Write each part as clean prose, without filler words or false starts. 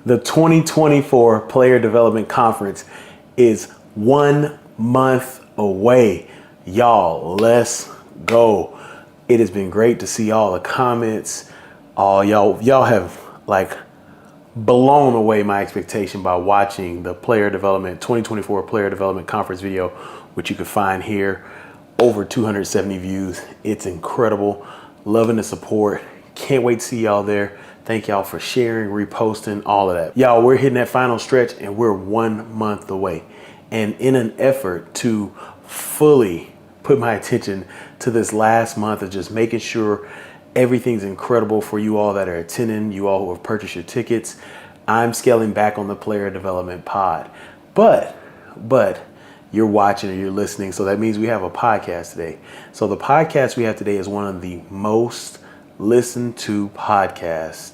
The 2024 Player Development Conference is 1 month away. Y'all, let's go. It has been great to see all the comments. All y'all have like blown away my expectation by watching the 2024 Player Development Conference video, which you can find here. Over 270 views. It's incredible. Loving the support. Can't wait to see y'all there. Thank y'all for sharing, reposting, all of that. Y'all, we're hitting that final stretch and we're 1 month away. And in an effort to fully put my attention to this last month of just making sure everything's incredible for you all that are attending, you all who have purchased your tickets, I'm scaling back on the Player Development Pod. But you're watching or you're listening, so that means we have a podcast today. So the podcast we have today is one of the most listened to podcasts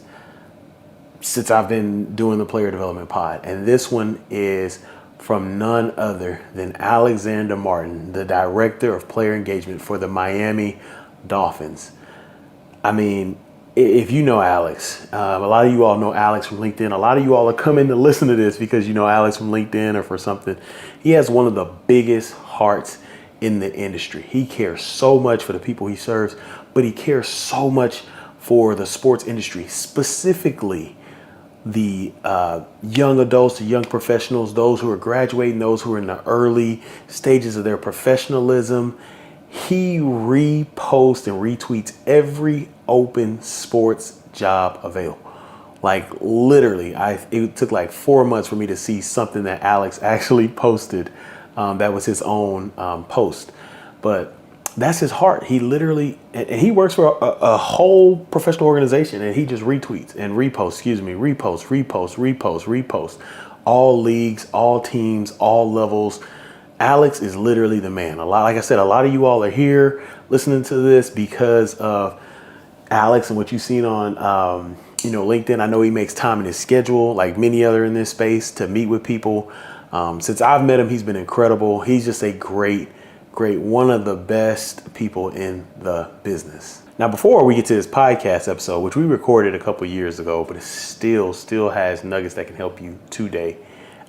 since I've been doing the Player Development Pod. And this one is from none other than Alexander Martin, the Director of Player Engagement for the Miami Dolphins. I mean, if you know Alex, a lot of you all know Alex from LinkedIn. A lot of you all are coming to listen to this because you know Alex from LinkedIn or for something. He has one of the biggest hearts in the industry. He cares so much for the people he serves, but he cares so much for the sports industry, specifically the young adults, the young professionals, those who are graduating, those who are in the early stages of their professionalism. He reposts and retweets every open sports job available. Like literally, it took like 4 months for me to see something that Alex actually posted that was his own post. But that's his heart. He literally, and he works for a whole professional organization, and he just retweets and reposts, repost, all leagues, all teams, all levels. Alex is literally the man. Like I said, a lot of you all are here listening to this because of Alex and what you've seen on, LinkedIn. I know he makes time in his schedule, like many other in this space, to meet with people. Since I've met him, he's been incredible. He's just a great, one of the best people in the business. Now, before we get to this podcast episode, which we recorded a couple years ago, but it still has nuggets that can help you today,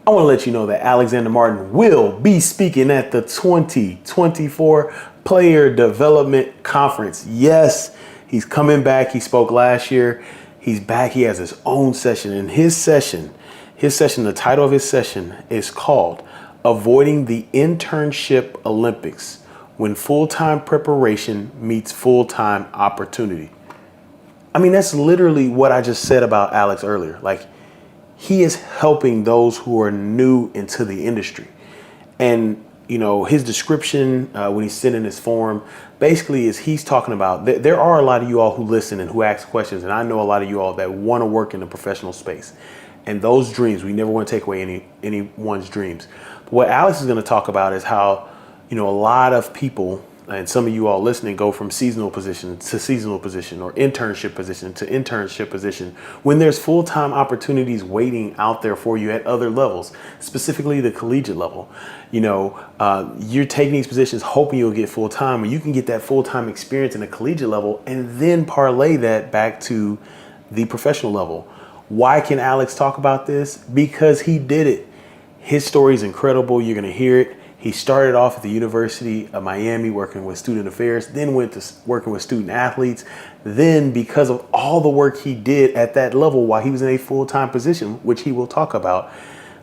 I want to let you know that Alexander Martin will be speaking at the 2024 Player Development Conference. Yes, he's coming back. He spoke last year. He's back. He has his own session. And his session, the title of his session is called Avoiding the Internship Olympics, when full-time preparation meets full-time opportunity. I mean, that's literally what I just said about Alex earlier. Like, he is helping those who are new into the industry. And, his description when he's sending his form basically is he's talking about there are a lot of you all who listen and who ask questions. And I know a lot of you all that want to work in the professional space. And those dreams, we never want to take away anyone's dreams. But what Alex is going to talk about is how, a lot of people, and some of you all listening, go from seasonal position to seasonal position or internship position to internship position when there's full-time opportunities waiting out there for you at other levels, specifically the collegiate level. You're taking these positions hoping you'll get full-time, or you can get that full-time experience in the collegiate level and then parlay that back to the professional level. Why can Alex talk about this? Because he did it. His story is incredible. You're going to hear it. He started off at the University of Miami working with student affairs, then went to working with student athletes. Then, because of all the work he did at that level while he was in a full-time position, which he will talk about,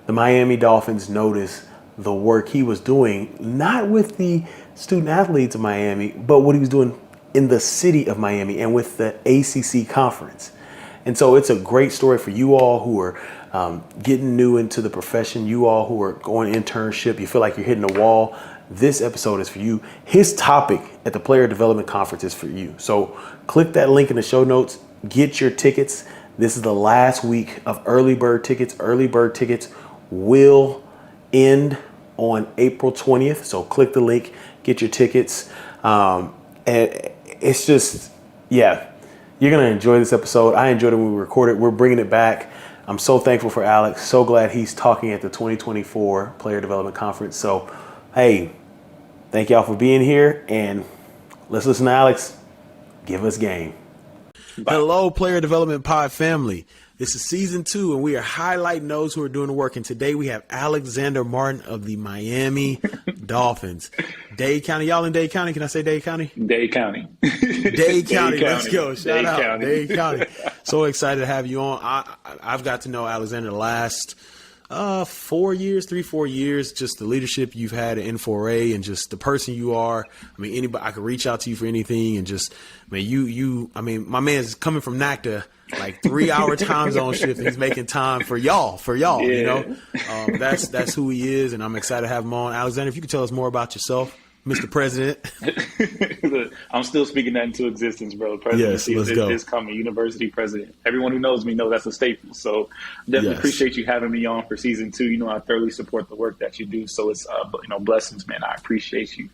the Miami Dolphins noticed the work he was doing, not with the student athletes of Miami, but what he was doing in the city of Miami and with the ACC conference. And so it's a great story for you all who are getting new into the profession, you all who are going internship, you feel like you're hitting a wall. This episode is for you. His topic at the Player Development Conference is for you. So click that link in the show notes, get your tickets. This is the last week of early bird tickets. Early bird tickets will end on April 20th. So click the link, get your tickets. And it's just, you're going to enjoy this episode. I enjoyed it when we recorded. We're bringing it back. I'm so thankful for Alex. So glad he's talking at the 2024 Player Development Conference. So, hey, thank y'all for being here. And let's listen to Alex give us game. Bye. Hello, Player Development Pod family. This is season 2, and we are highlighting those who are doing the work. And today we have Alexander Martin of the Miami Dolphins. Dade County. Y'all in Dade County? Can I say Dade County? Dade County. Dade County. Let's go. Shout Dade out. County. Dade County. So excited to have you on. I've got to know Alexander the last 4 years, 3-4 years, just the leadership you've had at N4A and just the person you are. I mean, anybody, I could reach out to you for anything, and just, I mean, my man's coming from NACTA, like 3-hour time zone shift. And he's making time for y'all, Yeah. you know, that's who he is. And I'm excited to have him on. Alexander, if you could tell us more about yourself, Mr. President. I'm still speaking that into existence, bro. Presidency is coming. University president. Everyone who knows me knows that's a staple. So definitely appreciate you having me on for season 2. You know, I thoroughly support the work that you do. So it's, blessings, man. I appreciate you.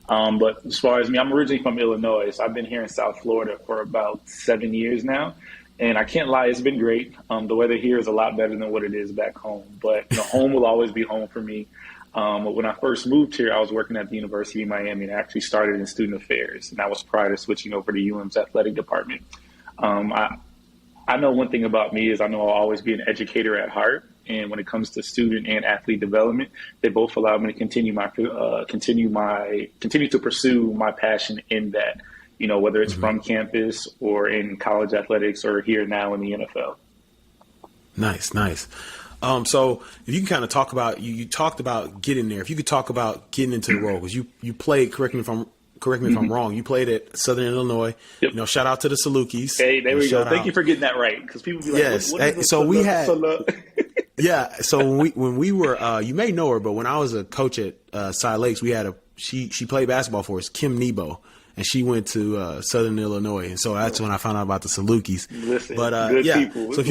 But as far as me, I'm originally from Illinois. So I've been here in South Florida for about 7 years now. And I can't lie, it's been great. The weather here is a lot better than what it is back home. But home will always be home for me. When I first moved here, I was working at the University of Miami, and I actually started in student affairs. And that was prior to switching over to UM's athletic department. I know one thing about me is I know I'll always be an educator at heart. And when it comes to student and athlete development, they both allow me to continue to pursue my passion in that. Whether it's from campus or in college athletics or here now in the NFL. Nice. So if you can kind of talk about, you talked about getting there. If you could talk about getting into the role, because you played, correct me if I'm wrong, you played at Southern Illinois. Yep. Shout out to the Salukis. Hey, there we go. Thank you for getting that right. Because people be like, yes. Yeah. So when we were, you may know her, but when I was a coach at Cy Lakes, we had she played basketball for us, Kim Nebo. And she went to Southern Illinois, and so that's when I found out about the Salukis. Listen, good people. So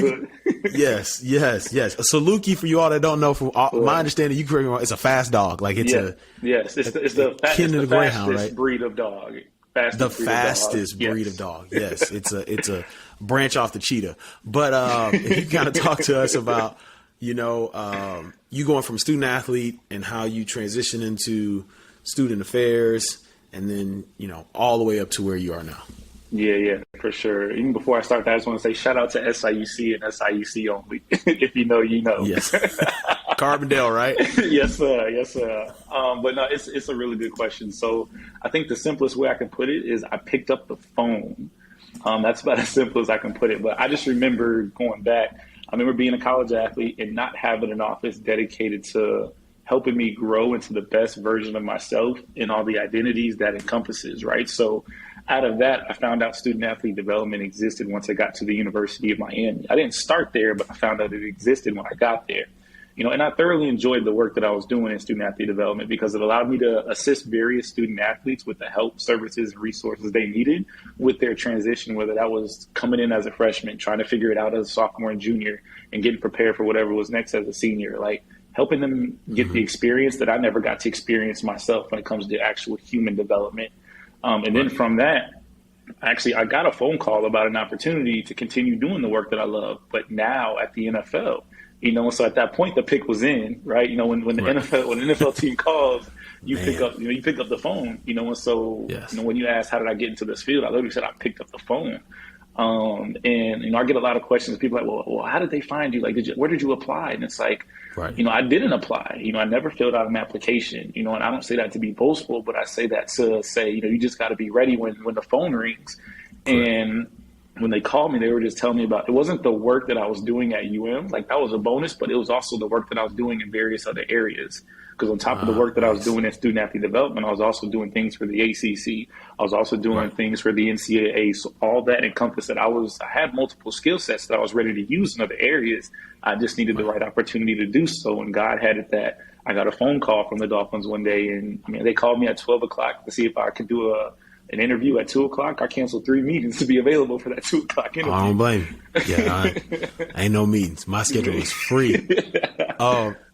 yes. A Saluki, for you all that don't know, from my understanding, you correct me wrong, it's a fast dog. Like it's it's the fastest breed of dog. The fastest breed of dog. Yes, it's a branch off the cheetah. But if you kind of talk to us about you going from student athlete and how you transition into student affairs. And then, all the way up to where you are now. Yeah, for sure. Even before I start that, I just want to say shout out to SIUC and SIUC only. If you know, you know. Yes. Carbondale, right? Yes, sir. But no, it's a really good question. So I think the simplest way I can put it is I picked up the phone. That's about as simple as I can put it. But I just remember going back. I remember being a college athlete and not having an office dedicated to helping me grow into the best version of myself and all the identities that encompasses, right? So out of that, I found out student athlete development existed once I got to the University of Miami. I didn't start there, but I found out it existed when I got there. And I thoroughly enjoyed the work that I was doing in student athlete development because it allowed me to assist various student athletes with the help, services, and resources they needed with their transition, whether that was coming in as a freshman, trying to figure it out as a sophomore and junior, and getting prepared for whatever was next as a senior. Like, helping them get the experience that I never got to experience myself when it comes to actual human development. And then from that, actually, I got a phone call about an opportunity to continue doing the work that I love, but now at the NFL. So at that point, the pick was in, right? When the NFL team calls, you pick up the phone. And so when you ask how did I get into this field, I literally said I picked up the phone. And I get a lot of questions. People are like, well, how did they find you? Like, where did you apply? And it's like, right. I didn't apply. I never filled out an application. And I don't say that to be boastful, but I say that to say, you just got to be ready when the phone rings. Correct. And when they called me, they were just telling me about, it wasn't the work that I was doing at like that was a bonus, but it was also the work that I was doing in various other areas. Because on top of the work that I was doing in student athlete development, I was also doing things for the ACC. I was also doing things for the NCAA. So all that encompassed that I had multiple skill sets that I was ready to use in other areas. I just needed the right opportunity to do so. And God had it that I got a phone call from the Dolphins one day. And they called me at 12 o'clock to see if I could do an interview at 2 o'clock. I canceled 3 meetings to be available for that 2 o'clock interview. I don't blame you. Yeah, ain't no meetings. My schedule was free.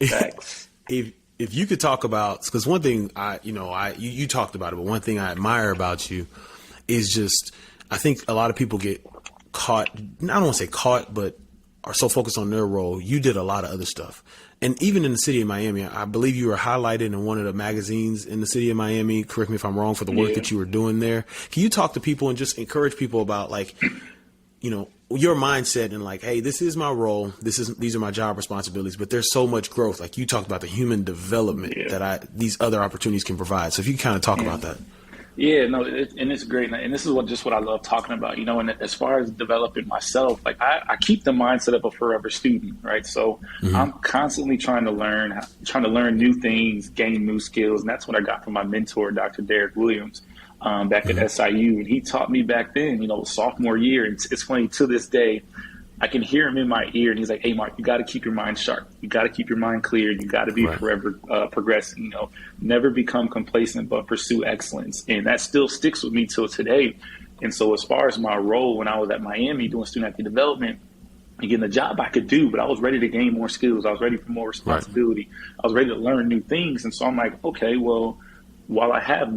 Thanks. If you could talk about, because one thing you talked about it, but one thing I admire about you is just, I think a lot of people get caught, I don't want to say caught, but are so focused on their role. You did a lot of other stuff. And even in the city of Miami, I believe you were highlighted in one of the magazines in the city of Miami. Correct me if I'm wrong, for the work that you were doing there. Can you talk to people and just encourage people about, like, your mindset and like, hey, this is my role. These are my job responsibilities, but there's so much growth. Like you talked about the human development that these other opportunities can provide. So if you can kind of talk about that. Yeah, no, and it's great, and this is what I love talking about, And as far as developing myself, like I keep the mindset of a forever student, right? So I'm constantly trying to learn new things, gain new skills, and that's what I got from my mentor, Dr. Derek Williams, back at SIU, and he taught me back then, sophomore year, and it's funny to this day. I can hear him in my ear, and he's like, "Hey, Mark, you got to keep your mind sharp. You got to keep your mind clear. You got to be forever progressing. Never become complacent, but pursue excellence." And that still sticks with me till today. And so, as far as my role when I was at Miami doing student athlete development, again, the job I could do, but I was ready to gain more skills. I was ready for more responsibility. I was ready to learn new things. And so I'm like, okay, well, while I have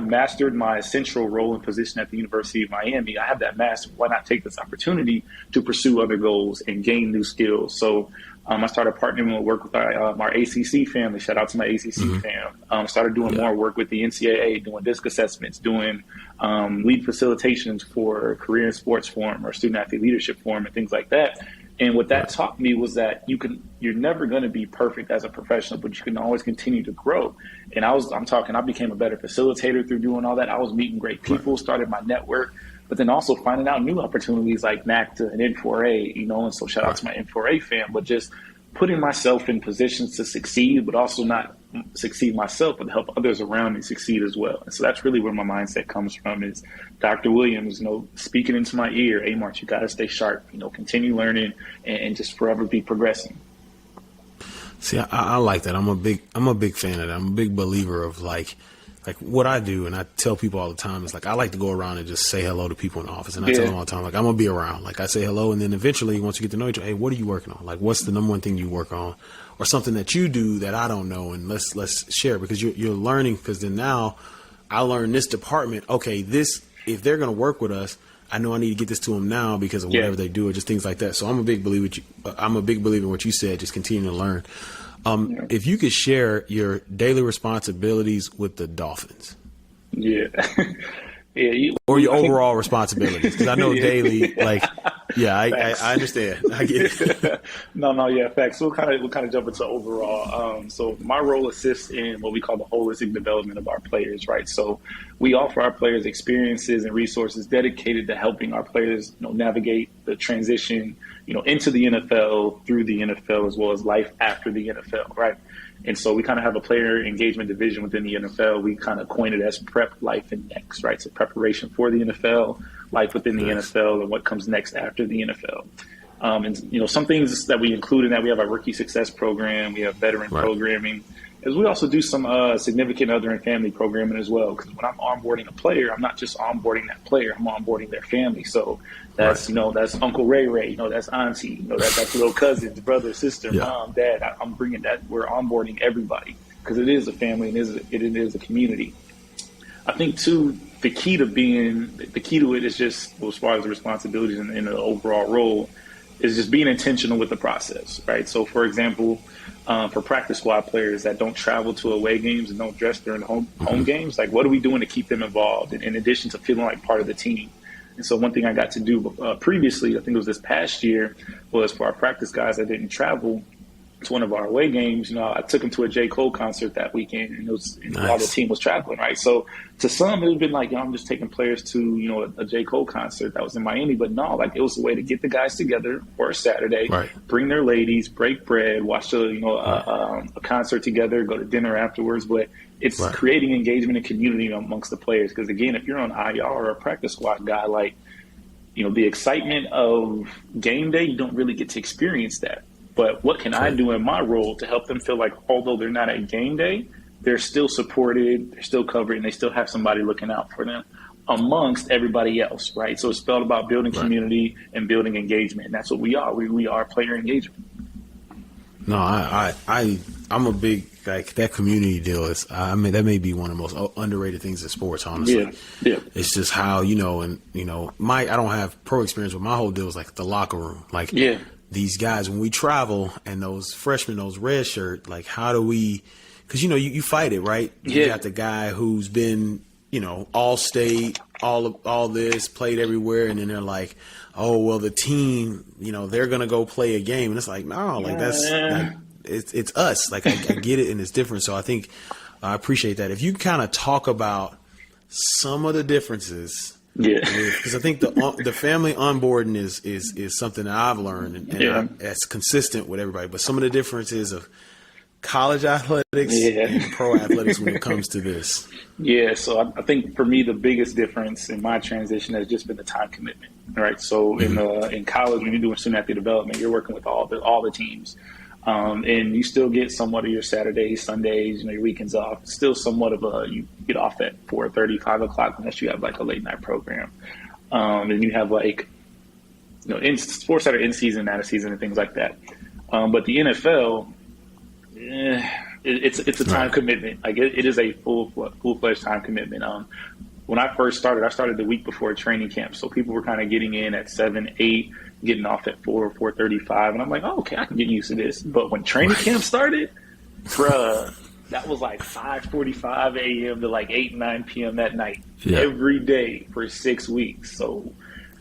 mastered my essential role and position at the University of Miami, I have that mastered. Why not take this opportunity to pursue other goals and gain new skills? So I started partnering with work with our ACC family. Shout out to my ACC fam. Started doing more work with the NCAA, doing disc assessments, doing lead facilitations for Career in Sports Forum or Student Athlete Leadership Forum and things like that. And what that taught me was that you're never going to be perfect as a professional, but you can always continue to grow. And I became a better facilitator through doing all that. I was meeting great people, started my network, but then also finding out new opportunities like NACTA and N4A, and so shout out to my N4A fam, but just putting myself in positions to succeed, but also not succeed myself, but help others around me succeed as well. And so that's really where my mindset comes from is Dr. Williams, speaking into my ear, hey, Mark, you got to stay sharp, continue learning and just forever be progressing. See, I like that. I'm a big fan of that. I'm a big believer of like what I do. And I tell people all the time is like, I like to go around and just say hello to people in the office. And I tell them all the time, like, I'm going to be around. Like I say hello. And then eventually once you get to know each other, hey, what are you working on? Like, what's the number one thing you work on or something that you do that I don't know? And let's share because you're learning because then now I learn this department. Okay, if they're going to work with us, I know I need to get this to them now because of whatever they do or just things like that. So I'm a big believer. I'm a big believer in what you said. Just continue to learn. If you could share your daily responsibilities with the Dolphins. Yeah. Or your overall responsibilities. Because I know daily, I understand. I get it. No, facts. We'll kind of jump into overall. So my role assists in what we call the holistic development of our players, right? So we offer our players experiences and resources dedicated to helping our players, navigate the transition, into the NFL, through the NFL, as well as life after the NFL, right? And so we kind of have a player engagement division within the NFL. We kind of coined it as prep, life, and next, right? So preparation for the NFL, life within the NFL, and what comes next after the NFL. And some things that we include in that, we have our rookie success program, we have veteran programming, as we also do some significant other and family programming as well. Because when I'm onboarding a player, I'm not just onboarding that player, I'm onboarding their family. So that's that's Uncle Ray, that's Auntie, that's little cousins, brother, sister, mom, dad. I'm bringing that. We're onboarding everybody because it is a family and it is a community. I think too, the key to it is just, as far as the responsibilities and the overall role, is just being intentional with the process, right? So, for example, for practice squad players that don't travel to away games and don't dress during home games, like what are we doing to keep them involved in addition to feeling like part of the team? And so one thing I got to do previously, I think it was this past year, was for our practice guys that didn't travel to one of our away games, I took them to a J. Cole concert that weekend, and while the team was traveling, right? So to some, it would have been like, I'm just taking players to, a J. Cole concert that was in Miami, but no, like it was a way to get the guys together for a Saturday, bring their ladies, break bread, watch a concert together, go to dinner afterwards, but it's creating engagement and community amongst the players. Because again, if you're on IR or a practice squad guy, like, the excitement of game day, you don't really get to experience that. But what can I do in my role to help them feel like, although they're not at game day, they're still supported, they're still covered, and they still have somebody looking out for them amongst everybody else, right? So it's all about building community and building engagement. And that's what we are. We are player engagement. No, I'm a big, like, that community deal is, that may be one of the most underrated things in sports, honestly. Yeah. It's just how, I don't have pro experience, but my whole deal is like the locker room. Like, these guys, when we travel and those freshmen, those red shirt, like how do we, because you fight it, right? You got the guy who's been all state, all this, played everywhere, and then they're like, oh well, the team, they're gonna go play a game, and it's like, no, like that's like it's us. Like I get it, and it's different. So I think I appreciate that. If you kind of talk about some of the differences. Yeah, because I think the family onboarding is something that I've learned, and that's consistent with everybody. But some of the differences of college athletics and pro athletics when it comes to this. Yeah, so I think for me the biggest difference in my transition has just been the time commitment. Right, so in college when you're doing student athlete development, you're working with all the teams. And you still get somewhat of your Saturdays, Sundays, your weekends off. Still somewhat of you get off at 4:30, 5 o'clock unless you have like a late night program. And you have like, sports that are in season, out of season, and things like that. But the NFL, it's a time commitment. Like it is a full-fledged time commitment. When I first started, I started the week before training camp. So people were kind of getting in at 7, 8, getting off at 4, 4:35. And I'm like, oh, okay, I can get used to this. But when training camp started, that was like 5:45 a.m. to like 8, 9 p.m. that night, every day for 6 weeks. So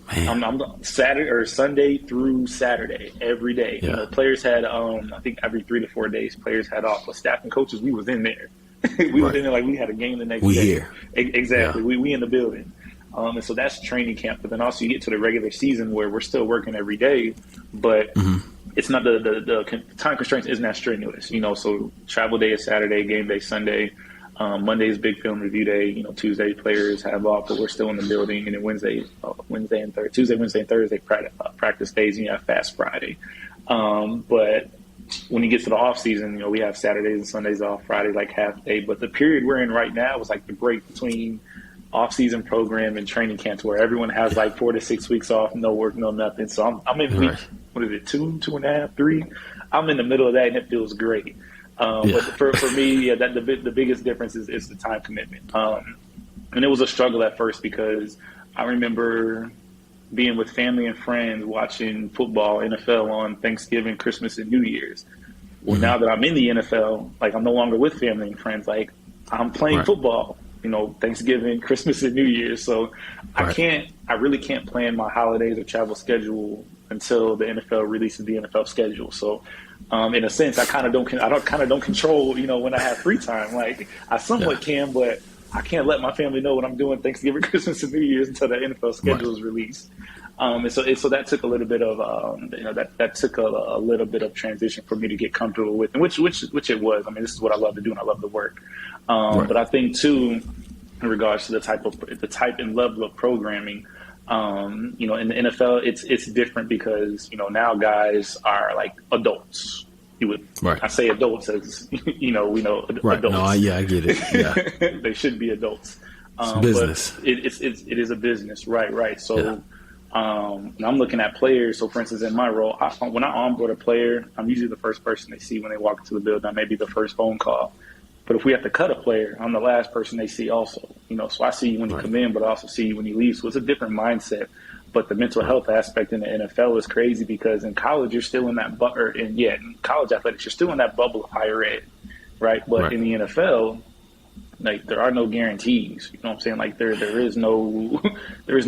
I'm Saturday or Sunday through Saturday, every day. Yeah. Players had, I think every 3 to 4 days, players had off. But staff and coaches, we was in there. We was in there like we had a game the next day. Here. Exactly. Yeah. We in the building. And so that's training camp. But then also you get to the regular season where we're still working every day, but it's not the time constraints isn't that strenuous. So travel day is Saturday, game day Sunday. Monday is big film review day. Tuesday players have off, but we're still in the building. And then Tuesday, Wednesday, and Thursday practice days, and you have fast Friday. But when you get to the off season, we have Saturdays and Sundays off, Friday like half day. But the period we're in right now is like the break between off season program and training camps where everyone has like 4 to 6 weeks off, no work, no nothing. So I'm in week, what is it, 2.5, 3? I'm in the middle of that, and it feels great. But for me, that the biggest difference is the time commitment. And it was a struggle at first because I remember being with family and friends watching football, NFL on Thanksgiving, Christmas, and New Year's. Well, now that I'm in the NFL, like I'm no longer with family and friends. Like I'm playing football, Thanksgiving, Christmas, and New Year's. So I really can't plan my holidays or travel schedule until the NFL releases the NFL schedule. So in a sense, I kind of don't control, when I have free time. Like I somewhat can, but I can't let my family know what I'm doing Thanksgiving, Christmas, and New Year's until the NFL schedule is released. And so that took a little bit of that took a little bit of transition for me to get comfortable with, and which it was. I mean, this is what I love to do, and I love the work. But I think too, in regards to the type and level of programming, in the NFL, it's different because now guys are like adults. I say adults as we know adults. No, I get it. Yeah, they should be adults. It's business. But it is a business, right. So when I'm looking at players. So for instance, in my role, when I onboard a player, I'm usually the first person they see when they walk into the building. I may be the first phone call. But if we have to cut a player, I'm the last person they see also. So I see you when you come in, but I also see you when you leave. So it's a different mindset. But the mental health aspect in the NFL is crazy because in college, you're still in that in college athletics, you're still in that bubble of higher ed, right? But in the NFL, like there are no guarantees. You know what I'm saying? Like there is no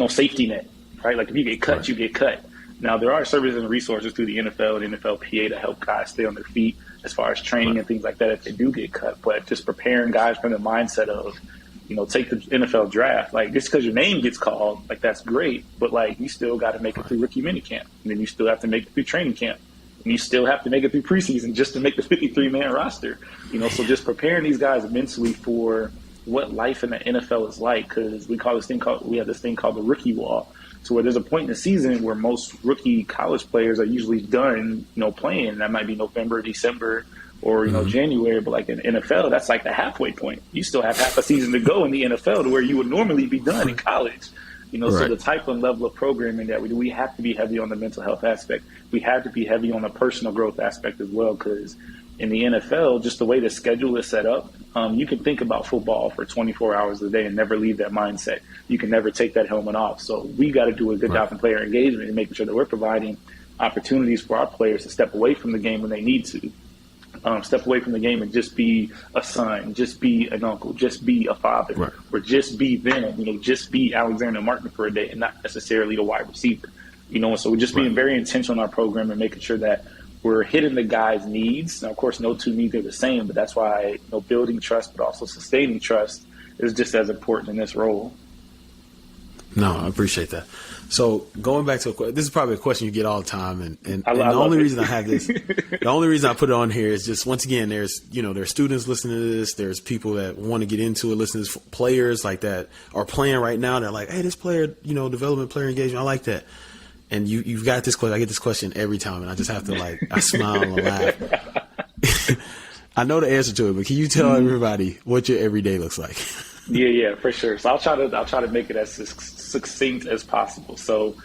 safety net, right? Like if you get cut, you get cut. Now there are services and resources through the NFL and NFLPA to help guys stay on their feet as far as training and things like that if they do get cut. But just preparing guys from the mindset of, take the NFL draft. Like just because your name gets called, like that's great, but like you still got to make it through rookie minicamp, and then you still have to make it through training camp, and you still have to make it through preseason just to make the 53-man roster. So just preparing these guys mentally for what life in the NFL is like, because we have this thing called the rookie wall. So where there's a point in the season where most rookie college players are usually done, playing. That might be November, December, or January. But like in NFL, that's like the halfway point. You still have half a season to go in the NFL to where you would normally be done in college. So the type and level of programming that we do, we have to be heavy on the mental health aspect. We have to be heavy on the personal growth aspect as well, because in the NFL, just the way the schedule is set up, you can think about football for 24 hours a day and never leave that mindset. You can never take that helmet off. So we got to do a good job in player engagement and making sure that we're providing opportunities for our players to step away from the game when they need to step away from the game and just be a son, just be an uncle, just be a father, Right. or just be them, just be Alexander Martin for a day and not necessarily the wide receiver, and so we're just being very intentional in our program and making sure that we're hitting the guys' needs. Now, of course, no two needs are the same, but that's why building trust but also sustaining trust is just as important in this role. No, I appreciate that. So going back to this is probably a question you get all the time, and I the only it. reason I have this, the only reason I put it on here is just once again, there's students listening to this, there's people that want to get into it, listening to players like that are playing right now. They're like, hey, this player, development, player engagement, I like that. And you've got this question. I get this question every time, and I just have to I smile and laugh. I know the answer to it, but can you tell everybody what your everyday looks like? Yeah, for sure. So I'll try to make it as succinct as possible. So,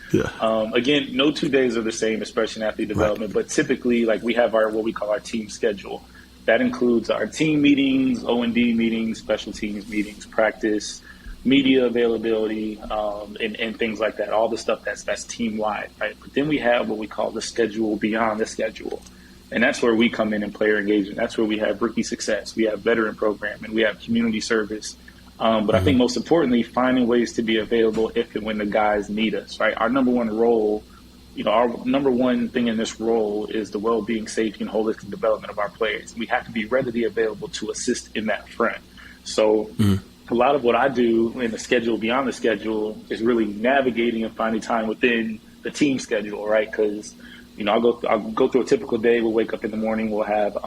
again, no 2 days are the same, especially in athlete development. But typically, we have what we call our team schedule. That includes our team meetings, O&D meetings, special teams meetings, practice, media availability, and things like that. All the stuff that's team wide, right? But then we have what we call the schedule beyond the schedule. And that's where we come in player engagement. That's where we have rookie success. We have veteran program, and we have community service. But I think most importantly, finding ways to be available if and when the guys need us, right? Our number one role, our number one thing in this role is the well-being, safety, and holistic development of our players. We have to be readily available to assist in that front. So a lot of what I do in the schedule beyond the schedule is really navigating and finding time within the team schedule, right? Because I'll go through a typical day. We'll wake up in the morning. We'll have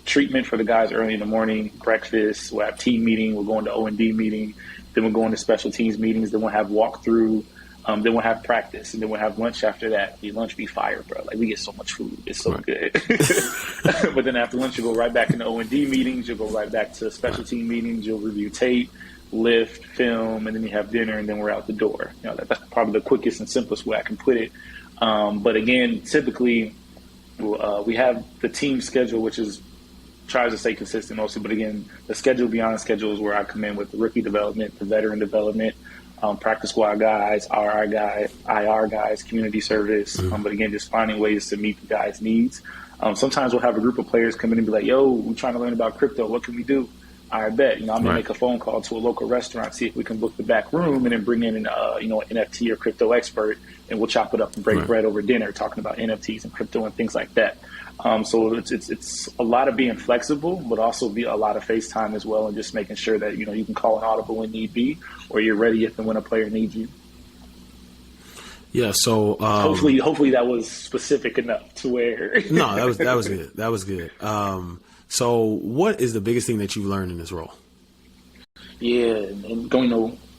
treatment for the guys early in the morning, breakfast. We'll have team meeting. We'll go into O&D meeting. Then we'll go into special teams meetings. Then we'll have walkthrough. Then we'll have practice. And then we'll have lunch after that. The lunch be fire, bro. We get so much food. It's so good. But then after lunch, you'll go right back into O&D meetings. You'll go right back to special team meetings. You'll review tape, lift, film, and then you have dinner, and then we're out the door. That's probably the quickest and simplest way I can put it. But again, typically we have the team schedule, which tries to stay consistent mostly. But again, the schedule beyond the schedule is where I come in with the rookie development, the veteran development, practice squad guys, RI guys, IR guys, community service. But again, just finding ways to meet the guys' needs. Sometimes we'll have a group of players come in and be like, yo, we're trying to learn about crypto. What can we do? I bet. I'm going to make a phone call to a local restaurant, see if we can book the back room, and then bring in an NFT or crypto expert, and we'll chop it up and break bread over dinner, talking about NFTs and crypto and things like that. So it's a lot of being flexible, but also be a lot of FaceTime as well, and just making sure that you can call an audible when need be, or you're ready if and when a player needs you. Yeah. So hopefully that was specific enough to where. No, that was good. That was good. So what is the biggest thing that you've learned in this role? Yeah, and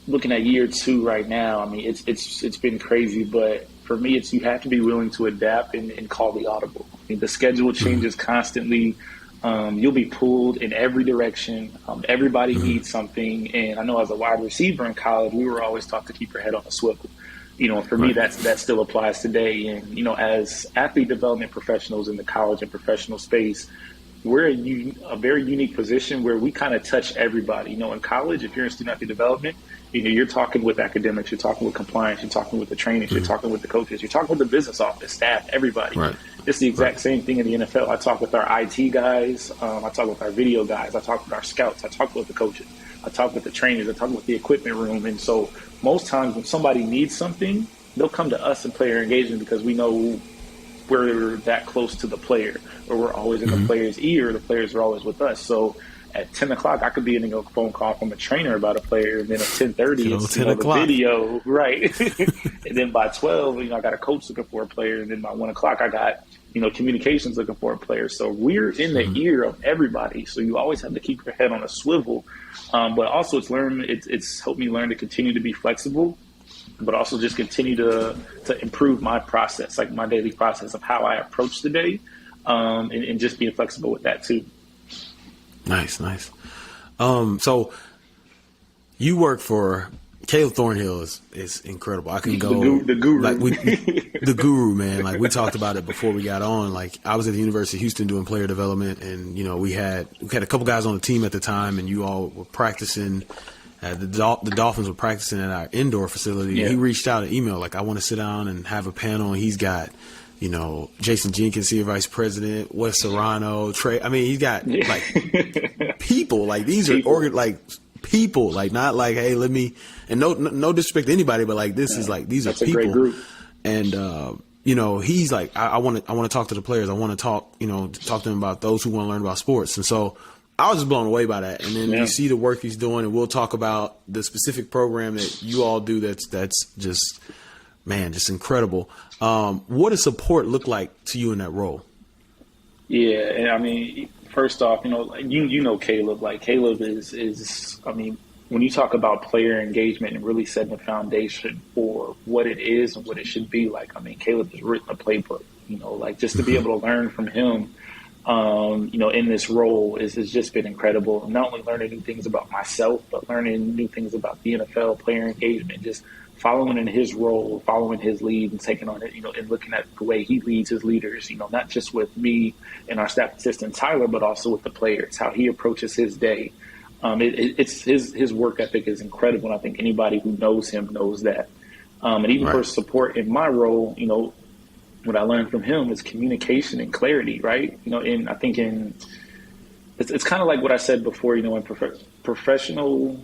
looking at year 2 right now, I mean, it's been crazy, but for me, you have to be willing to adapt and call the audible. I mean, the schedule changes constantly. You'll be pulled in every direction. Everybody needs something. And I know as a wide receiver in college, we were always taught to keep your head on a swivel. For me, that still applies today. And, as athlete development professionals in the college and professional space, we're in a very unique position where we kind of touch everybody. In college, if you're in student athlete development, you're talking with academics, you're talking with compliance, you're talking with the trainers, you're talking with the coaches, you're talking with the business office, staff, everybody. Right. It's the exact same thing in the NFL. I talk with our IT guys, I talk with our video guys, I talk with our scouts, I talk with the coaches, I talk with the trainers, I talk with the equipment room. And so most times when somebody needs something, they'll come to us in player engagement because we know we're that close to the player, or we're always in the player's ear. The players are always with us. So at 10 o'clock, I could be in a phone call from a trainer about a player, and then at 10:30, it's the video, right? And then by 12, I got a coach looking for a player, and then by 1 o'clock, I got communications looking for a player. So we're in the ear of everybody. So you always have to keep your head on a swivel. But also, it's helped me learn to continue to be flexible, but also just continue to improve my process, like my daily process of how I approach the day, and just being flexible with that too. Nice. So you work for Caleb Thornhill is incredible. I can go the guru, the guru, man. Like we talked about it before we got on. Like I was at the University of Houston doing player development, and we had a couple guys on the team at the time, and you all were practicing. The Dolphins were practicing at our indoor facility. Yeah. He reached out an email like, I want to sit down and have a panel. And he's got, Jason Jenkins, senior vice president, Wes Serrano, Trey. I mean, he's got like people, like these are people, like not like, hey, let me, and no disrespect to anybody, but like this is like, these are people. Great group. And, he's like, I want to talk to the players. I want to talk to them about those who want to learn about sports. And so I was just blown away by that. And then you see the work he's doing, and we'll talk about the specific program that you all do. That's just incredible. What does support look like to you in that role? Yeah. And I mean, first off, Caleb, like Caleb is, I mean, when you talk about player engagement and really setting the foundation for what it is and what it should be like, I mean, Caleb has written a playbook, like just to be able to learn from him, in this role has just been incredible. Not only learning new things about myself, but learning new things about the NFL, player engagement, just following in his role, following his lead and taking on it, and looking at the way he leads his leaders, not just with me and our staff assistant Tyler, but also with the players, how he approaches his day. It's his work ethic is incredible, and I think anybody who knows him knows that. And even for support in my role, what I learned from him is communication and clarity, right? And I think it's kind of like what I said before, in professional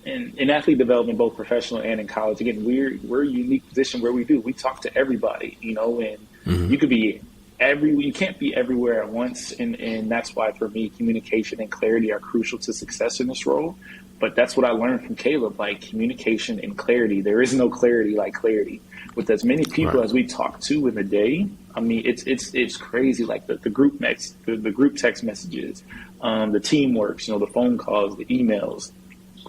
and in athlete development, both professional and in college. Again, we're a unique position where we talk to everybody, and you could be you can't be everywhere at once, and that's why for me communication and clarity are crucial to success in this role. But that's what I learned from Caleb, like communication and clarity. There is no clarity like clarity. With as many people as we talk to in a day, I mean, it's crazy. Like the group the group text messages, the teamwork, the phone calls, the emails.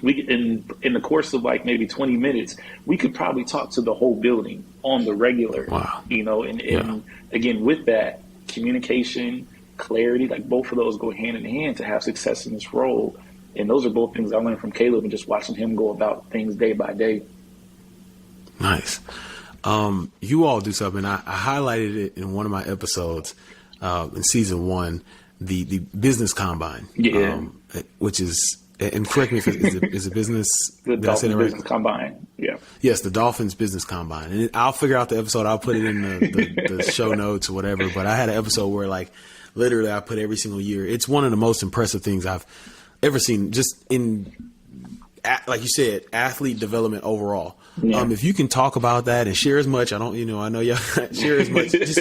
We in the course of like maybe 20 minutes, we could probably talk to the whole building on the regular. Wow. And again, with that communication, clarity, like both of those go hand in hand to have success in this role. And those are both things I learned from Caleb and just watching him go about things day by day. Nice. You all do something. I highlighted it in one of my episodes in season 1, the business combine, which is, and correct me if it's a business. The Dolphins business combine. Yeah. Yes, the Dolphins business combine. And I'll figure out the episode. I'll put it in the show notes or whatever. But I had an episode where like literally I put every single year. It's one of the most impressive things I've ever seen, just in, like you said, athlete development overall. Yeah. If you can talk about that and share as much, I know y'all share as much, just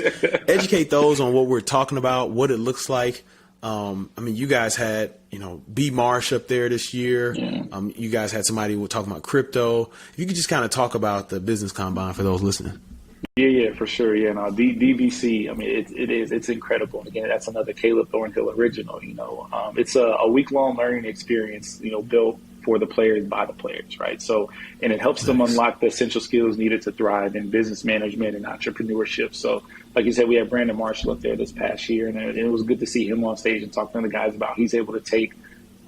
educate those on what we're talking about, what it looks like. I mean, you guys had, B Marsh up there this year. Yeah. You guys had somebody who was talking about crypto. If you could just kind of talk about the business combine for those listening. Yeah, for sure. Yeah, no, DBC, I mean, it's incredible. Again, that's another Caleb Thornhill original, it's a week-long learning experience, built for the players by the players, right? So, and it helps them unlock the essential skills needed to thrive in business management and entrepreneurship. So, like you said, we had Brandon Marshall up there this past year, and it was good to see him on stage and talk to the guys about he's able to take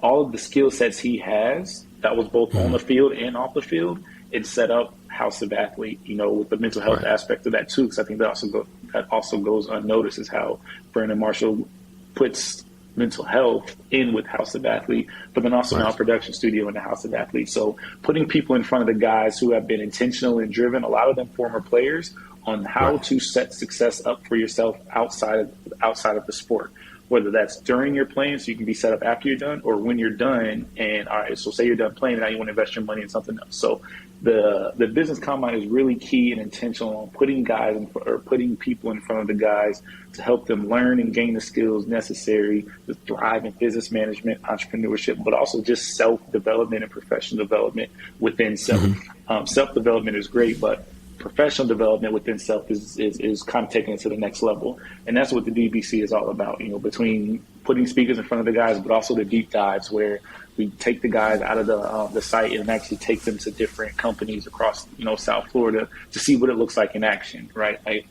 all of the skill sets he has that was both on the field and off the field and set up House of Athlete, with the mental health aspect of that too, because I think that also goes unnoticed is how Brandon Marshall puts mental health in with House of Athlete, but then also now production studio in the House of Athlete. So putting people in front of the guys who have been intentional and driven, a lot of them former players, on how to set success up for yourself outside of the sport, whether that's during your playing so you can be set up after you're done, or when you're done and all right, so say you're done playing and now you want to invest your money in something else. So the business combine is really key and intentional on putting putting people in front of the guys to help them learn and gain the skills necessary to thrive in business management, entrepreneurship, but also just self-development and professional development within self. Self-development is great, but professional development within self is kind of taking it to the next level. And that's what the DBC is all about, between putting speakers in front of the guys, but also the deep dives where we take the guys out of the site and actually take them to different companies across, South Florida to see what it looks like in action, right? I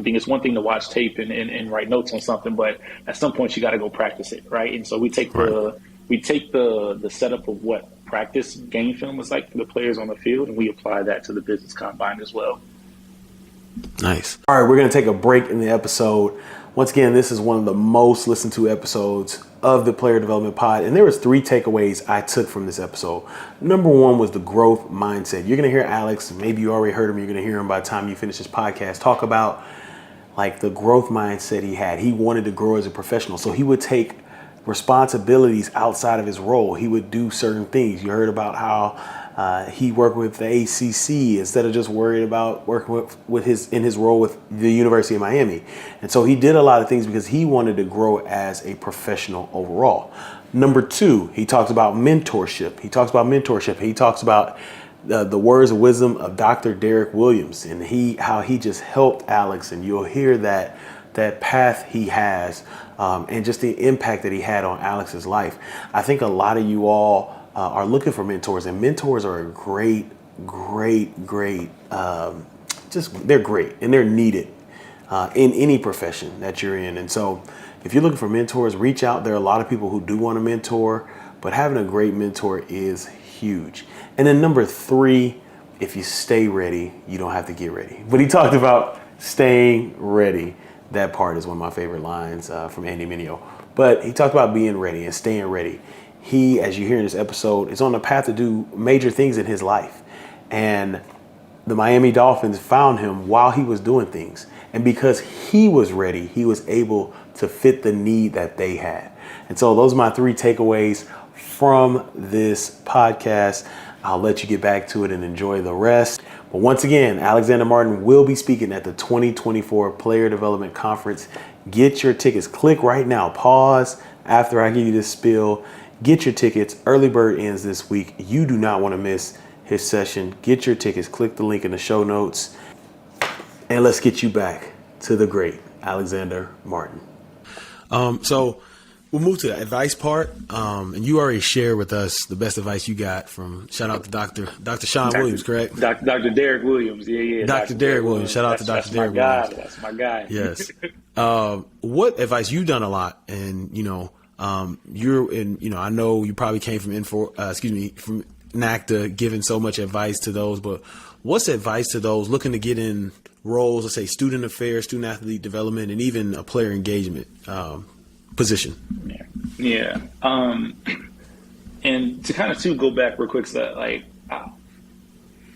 think it's one thing to watch tape and write notes on something, but at some point you got to go practice it, right? And so we take the setup of what practice game film is like for the players on the field, and we apply that to the business combine as well. Nice. All right, we're going to take a break in the episode. Once again, this is one of the most listened to episodes of the Player Development Pod, and there was 3 takeaways I took from this episode. Number 1 was the growth mindset. You're going to hear Alex, maybe you already heard him, you're going to hear him by the time you finish this podcast, talk about like the growth mindset he had. He wanted to grow as a professional. So he would take responsibilities outside of his role. He would do certain things. You heard about how he worked with the ACC instead of just worried about working with his role with the University of Miami. And so he did a lot of things because he wanted to grow as a professional overall. Number two, he talks about mentorship. He talks about the words of wisdom of Dr. Derek Williams and how he just helped Alex. And you'll hear that path he has and just the impact that he had on Alex's life. I think a lot of you all are looking for mentors, and mentors are a great, they're great and they're needed in any profession that you're in. And so if you're looking for mentors, reach out. There are a lot of people who do want to mentor, but having a great mentor is huge. And then number three, if you stay ready, you don't have to get ready. But he talked about staying ready. That part is one of my favorite lines from Andy Mineo. But he talked about being ready and staying ready. He, as you hear in this episode, is on the path to do major things in his life. And the Miami Dolphins found him while he was doing things. And because he was ready, he was able to fit the need that they had. And so those are my three takeaways from this podcast. I'll let you get back to it and enjoy the rest. But once again, Alexander Martin will be speaking at the 2024 Player Development Conference. Get your tickets. Click right now. Pause after I give you this spiel. Get your tickets. Early bird ends this week. You do not want to miss his session. Get your tickets. Click the link in the show notes. And let's get you back to the great Alexander Martin. So we'll move to the advice part. And you already shared with us the best advice you got from, shout out to Dr. Sean Williams, correct? Dr. Derek Williams. Yeah. Dr. Derek Williams. Shout out to Dr. Derek Williams. That's my guy. Yes. What advice you've done a lot, and you're in. I know you probably came from from NACTA, giving so much advice to those. But what's advice to those looking to get in roles, let's say student affairs, student athlete development, and even a player engagement position? Yeah. And to kind of go back real quick, so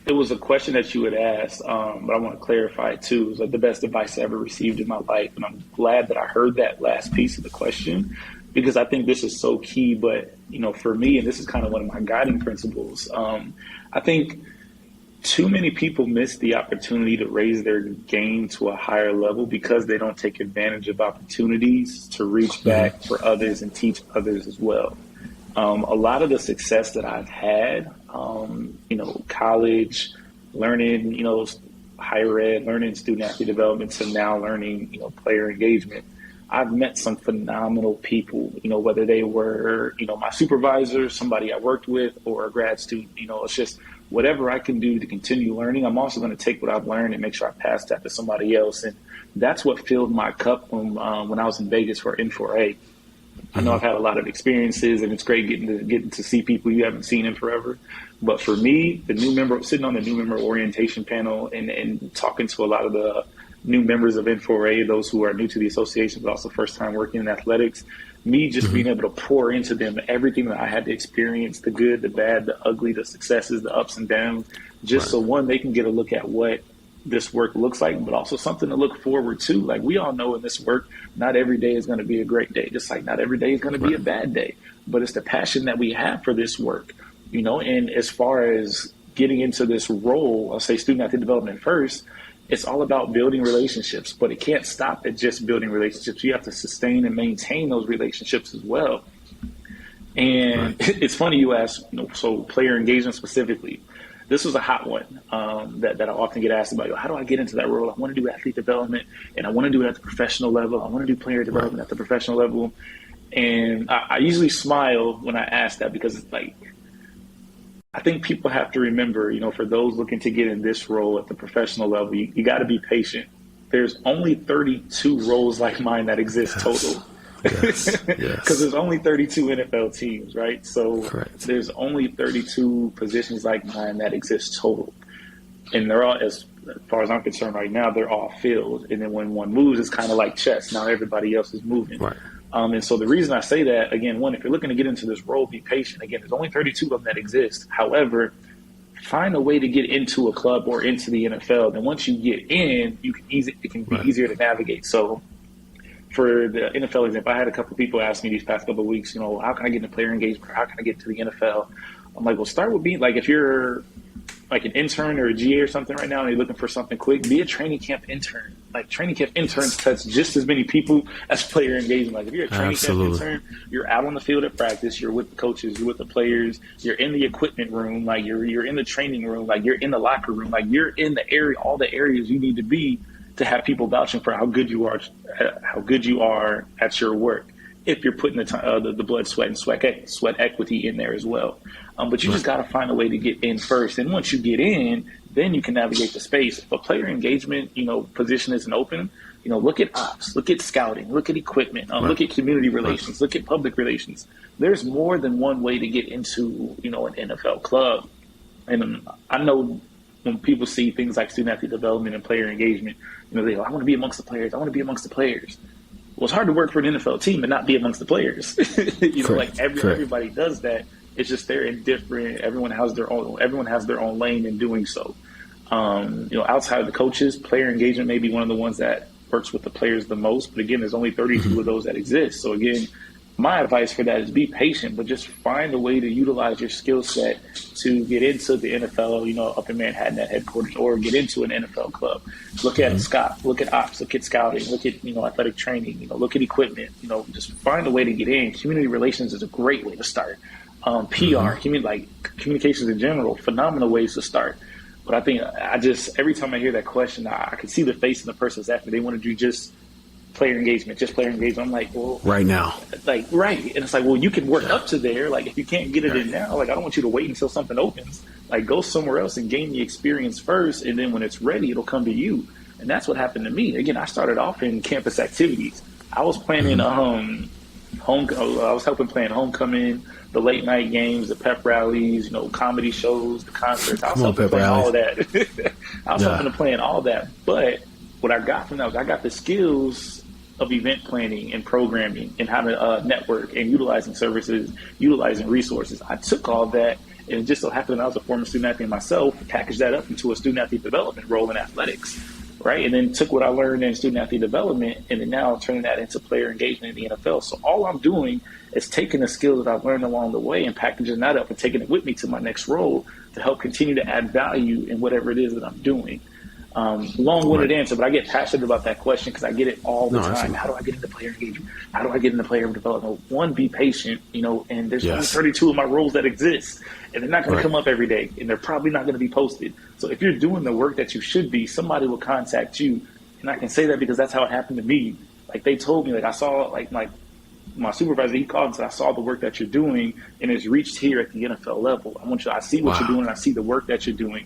it was a question that you had asked, but I want to clarify it too. It was like the best advice I ever received in my life. And I'm glad that I heard that last piece of the question, because I think this is so key. But, for me, and this is kind of one of my guiding principles, I think too many people miss the opportunity to raise their game to a higher level because they don't take advantage of opportunities to reach back for others and teach others as well. A lot of the success that I've had, college, learning, higher ed, learning student athlete development, to now learning, player engagement. I've met some phenomenal people, whether they were, my supervisor, somebody I worked with, or a grad student. It's just whatever I can do to continue learning. I'm also going to take what I've learned and make sure I pass that to somebody else. And that's what filled my cup when I was in Vegas for N4A. I know I've had a lot of experiences, and it's great getting to see people you haven't seen in forever. But for me, sitting on the new member orientation panel and talking to a lot of the new members of N4A, those who are new to the association, but also first time working in athletics, me just being able to pour into them everything that I had to experience, the good, the bad, the ugly, the successes, the ups and downs, just so one, they can get a look at what this work looks like, but also something to look forward to. Like, we all know in this work, not every day is going to be a great day, just like not every day is going to be a bad day. But it's the passion that we have for this work, and as far as getting into this role, I'll say student athlete development first, it's all about building relationships, but it can't stop at just building relationships. You have to sustain and maintain those relationships as well. And it's funny you ask, so player engagement specifically. This was a hot one that I often get asked about. How do I get into that role? I want to do athlete development, and I want to do it at the professional level. I want to do player development at the professional level. And I usually smile when I ask that, because it's like, I think people have to remember, for those looking to get in this role at the professional level, you got to be patient. There's only 32 roles like mine that exist total. Yes. Because there's only 32 NFL teams, right? So there's only 32 positions like mine that exist total. And they're all, as far as I'm concerned right now, they're all filled. And then when one moves, it's kind of like chess. Now everybody else is moving. Right. And so the reason I say that, again, one, if you're looking to get into this role, be patient. Again, there's only 32 of them that exist. However, find a way to get into a club or into the NFL. Then once you get in, it can be easier to navigate. So for the NFL example, I had a couple of people ask me these past couple of weeks, how can I get into player engagement? Or how can I get to the NFL? I'm like, well, start with being like, if you're like an intern or a GA or something right now and you're looking for something quick, be a training camp intern. Like training camp interns touch just as many people as player engagement. Like if you're a training camp intern, you're out on the field at practice, you're with the coaches, you're with the players, you're in the equipment room, like you're in the training room, like you're in the locker room, like you're in the area, all the areas you need to be to have people vouching for how good you are at your work. If you're putting the blood, sweat, and sweat equity in there as well. But you just got to find a way to get in first. And once you get in, then you can navigate the space. If a player engagement, position isn't open, look at ops, look at scouting, look at equipment, look at community relations, look at public relations. There's more than one way to get into, an NFL club. And I know when people see things like student athlete development and player engagement, they go, I want to be amongst the players. I want to be amongst the players. Well, it's hard to work for an NFL team and not be amongst the players. Everybody does that. It's just they're in different. Everyone has their own lane in doing so. Outside of the coaches, player engagement may be one of the ones that works with the players the most. But again, there's only 32 of those that exist. So again, my advice for that is be patient, but just find a way to utilize your skill set to get into the NFL, up in Manhattan at headquarters, or get into an NFL club. Look at look at ops, look at scouting, look at, athletic training, look at equipment, just find a way to get in. Community relations is a great way to start. PR, communications in general, phenomenal ways to start. But I think every time I hear that question, I can see the face of the person that's asking. They want to do just player engagement. I'm like, well, right now, right. And it's like, well, you can work up to there. Like, if you can't get it in now, I don't want you to wait until something opens. Like, go somewhere else and gain the experience first. And then when it's ready, it'll come to you. And that's what happened to me. Again, I started off in campus activities. I was planning, I was helping plan homecoming, the late night games, the pep rallies, comedy shows, the concerts. I was helping plan all of that. I was helping to plan all that. But what I got from that was I got the skills of event planning and programming and how to network and utilizing services, utilizing resources. I took all that, and it just so happened I was a former student athlete myself, packaged that up into a student athlete development role in athletics, right? And then took what I learned in student athlete development and then now turning that into player engagement in the NFL. So all I'm doing is taking the skills that I've learned along the way and packaging that up and taking it with me to my next role to help continue to add value in whatever it is that I'm doing. Long-winded answer, but I get passionate about that question because I get it all the time. How do I get into player engagement? How do I get into player development? One, be patient, and there's only 32 of my roles that exist, and they're not going to come up every day, and they're probably not going to be posted. So if you're doing the work that you should be, somebody will contact you, and I can say that because that's how it happened to me. Like, they told me, I saw, my supervisor, he called and said, I saw the work that you're doing, and it's reached here at the NFL level. I see what you're doing, and I see the work that you're doing.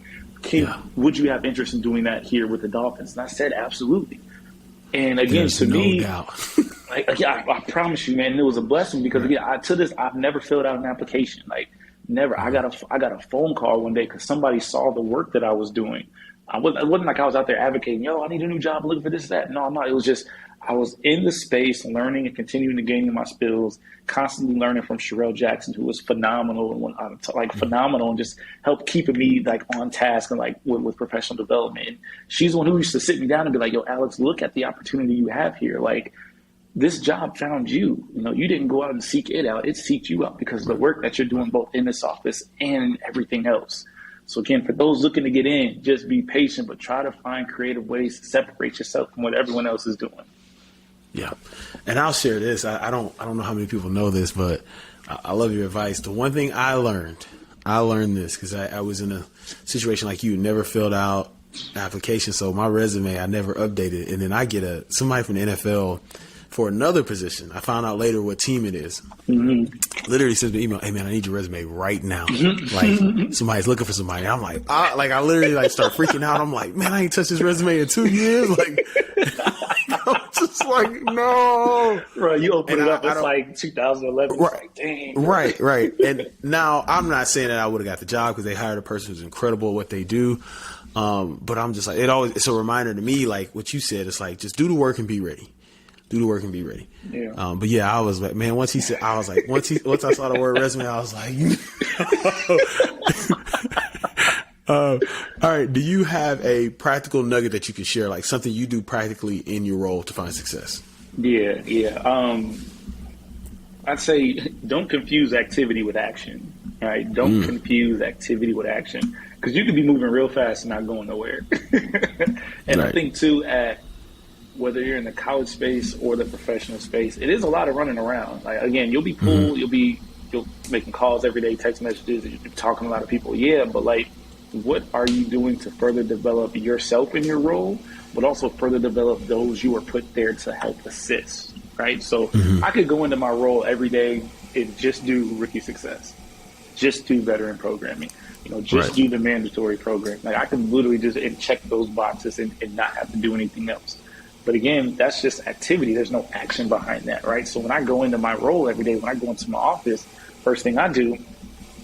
Would you have interest in doing that here with the Dolphins? And I said, absolutely. And again, There's to no me, doubt. I promise you, man, it was a blessing because again, I've never filled out an application. Never. I got a phone call one day because somebody saw the work that I was doing. It wasn't like I was out there advocating, I need a new job, looking for this, that. No, I'm not. It was just I was in the space learning and continuing to gain my skills, constantly learning from Sherelle Jackson, who was phenomenal and just helped keeping me on task and with professional development. And she's the one who used to sit me down and be like, yo, Alex, look at the opportunity you have here. This job found you. You didn't go out and seek it out. It seeked you out because of the work that you're doing both in this office and everything else. So again, for those looking to get in, just be patient, but try to find creative ways to separate yourself from what everyone else is doing. Yeah. And I'll share this. I don't know how many people know this, but I love your advice. The one thing I learned this because I was in a situation like you, never filled out application. So my resume, I never updated. And then I get somebody from the NFL for another position. I found out later what team it is. Mm-hmm. Literally sends me an email, hey man, I need your resume right now. Somebody's looking for somebody. I'm I literally start freaking out. I'm like, man, I ain't touched this resume in 2 years. I'm just no. Right, you open it up, it's 2011. Right, dang. Right. And now I'm not saying that I would have got the job because they hired a person who's incredible at what they do. But I'm just it's a reminder to me, what you said, it's just do the work and be ready. Yeah. But yeah, I was like, man, once I saw the word resume, I was like, All right. Do you have a practical nugget that you can share, like something you do practically in your role to find success? Yeah. I'd say don't confuse activity with action. Right? Don't confuse activity with action, because you could be moving real fast and not going nowhere. And I think too, at whether you're in the college space or the professional space, it is a lot of running around. Like, again, you'll be cool, you'll making calls every day, text messages, you're talking to a lot of people. Yeah, but like, what are you doing to further develop yourself in your role, but also further develop those you are put there to help assist, right? So I could go into my role every day and just do rookie success, just do veteran programming, just do the mandatory program. Like, I could literally just check those boxes and not have to do anything else. But again, that's just activity. There's no action behind that, right? So when I go into my role every day, when I go into my office, first thing I do,